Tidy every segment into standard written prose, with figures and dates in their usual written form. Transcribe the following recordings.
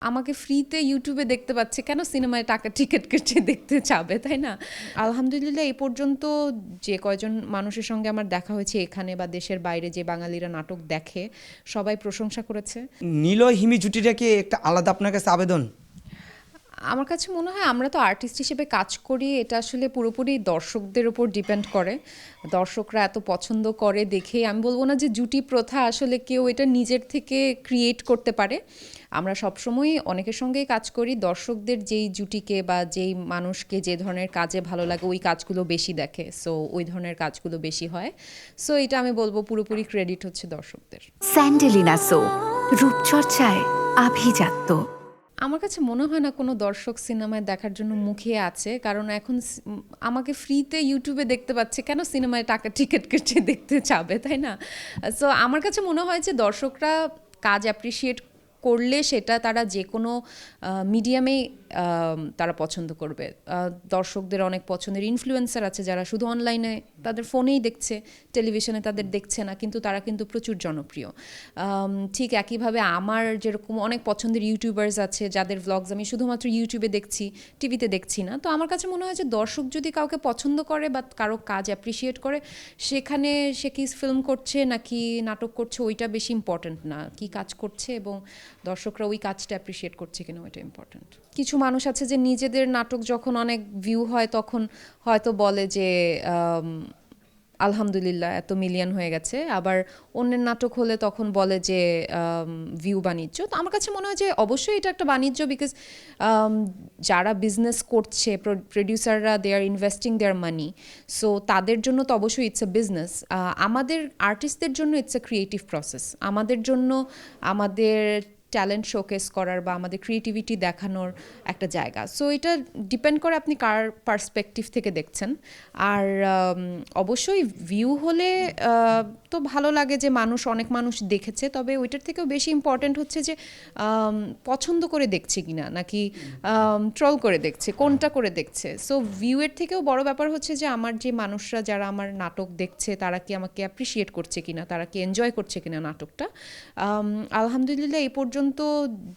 আমাকে ফ্রিতে ইউটিউবে দেখতে পাচ্ছে, কেন সিনেমায় টাকা টিকিট কেটে দেখতে চাবে, তাই না? আলহামদুলিল্লাহ এই পর্যন্ত যে কয়জন মানুষের সঙ্গে আমার দেখা হয়েছে এখানে বা দেশের বাইরে, যে বাঙালিরা নাটক দেখে, সবাই প্রশংসা করেছে। নিলয় হিমি জুটিটা কি একটা আলাদা আপনার কাছে আবেদন? আমার কাছে মনে হয় আমরা তো আর্টিস্ট হিসেবে কাজ করি, এটা আসলে পুরোপুরি দর্শকদের উপর ডিপেন্ড করে। দর্শকরা এত পছন্দ করে দেখে আমি বলবো না যে জুটি প্রথা আসলে কেউ এটা নিজের থেকে ক্রিয়েট করতে পারে। আমরা সবসময় অনেকের সঙ্গেই কাজ করি, দর্শকদের যেই জুটিকে বা যেই মানুষকে যে ধরনের কাজে ভালো লাগে ওই কাজগুলো বেশি দেখে, সো ওই ধরনের কাজগুলো বেশি হয়। সো এটা আমি বলবো পুরোপুরি ক্রেডিট হচ্ছে দর্শকদের। স্যান্ডেলিনা সো, রূপচর্চায় আভিজাত্য। আমার কাছে মনে হয় না কোনো দর্শক সিনেমায় দেখার জন্য মুখিয়ে আছে, কারণ এখন আমাকে ফ্রিতে ইউটিউবে দেখতে পাচ্ছে, কেন সিনেমায় টাকা টিকিট কেটে দেখতে চাবে, তাই না? সো আমার কাছে মনে হয় যে দর্শকরা কাজ অ্যাপ্রিসিয়েট করলে সেটা তারা যে কোনো মিডিয়ামেই তারা পছন্দ করবে। দর্শকদের অনেক পছন্দের ইনফ্লুয়েন্সার আছে যারা শুধু অনলাইনে তাদের ফোনেই দেখছে, টেলিভিশনে তাদের দেখছে না, কিন্তু তারা কিন্তু প্রচুর জনপ্রিয়। ঠিক একইভাবে আমার যেরকম অনেক পছন্দের ইউটিউবার্স আছে যাদের ভ্লগস আমি শুধুমাত্র ইউটিউবে দেখছি, টিভিতে দেখছি না। তো আমার কাছে মনে হয় যে দর্শক যদি কাউকে পছন্দ করে বা কারো কাজ অ্যাপ্রিসিয়েট করে, সেখানে সে কি ফিল্ম করছে নাকি নাটক করছে ওইটা বেশি ইম্পর্ট্যান্ট না, কি কাজ করছে এবং দর্শকরা ওই কাজটা অ্যাপ্রিসিয়েট করছে কিনা ওইটা ইম্পর্ট্যান্ট। কিছু মানুষ আছে যে নিজেদের নাটক যখন অনেক ভিউ হয় তখন হয়তো বলে যে আলহামদুলিল্লাহ এত মিলিয়ন হয়ে গেছে, আবার অন্যের নাটক হলে তখন বলে যে ভিউ বাণিজ্য। তো আমার কাছে মনে হয় যে অবশ্যই এটা একটা বাণিজ্য, বিকজ যারা বিজনেস করছে, প্রডিউসাররা দে আর ইনভেস্টিং দেয়ার মানি, সো তাদের জন্য তো অবশ্যই ইটস এ বিজনেস। আমাদের আর্টিস্টদের জন্য ইটস এ ক্রিয়েটিভ প্রসেস, আমাদের জন্য আমাদের ট্যালেন্ট শোকেস করার বা আমাদের ক্রিয়েটিভিটি দেখানোর একটা জায়গা। সো এটা ডিপেন্ড করে আপনি কার পার্সপেক্টিভ থেকে দেখছেন। আর অবশ্যই ভিউ হলে তো ভালো লাগে যে অনেক মানুষ দেখেছে, তবে ওইটার থেকেও বেশি ইম্পর্ট্যান্ট হচ্ছে যে পছন্দ করে দেখছে কিনা, নাকি ট্রল করে দেখছে, কোনটা করে দেখছে। সো ভিউয়ের থেকেও বড় ব্যাপার হচ্ছে যে আমার যে মানুষরা যারা আমার নাটক দেখছে তারা কি আমাকে অ্যাপ্রিসিয়েট করছে কিনা, তারা কি এনজয় করছে কিনা নাটকটা। আলহামদুলিল্লাহ এই পর্যন্ত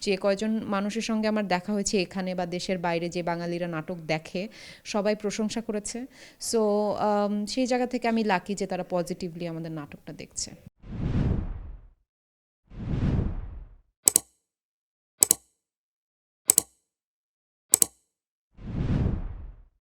যে কয়জন মানুষের সঙ্গে আমার দেখা হয়েছে এখানে বা দেশের বাইরে, যে বাঙালিরা নাটক দেখে, সবাই প্রশংসা করেছে। সো সেই জায়গা থেকে আমি লাকি যে তারা পজিটিভলি আমাদের নাটকটা দেখছে।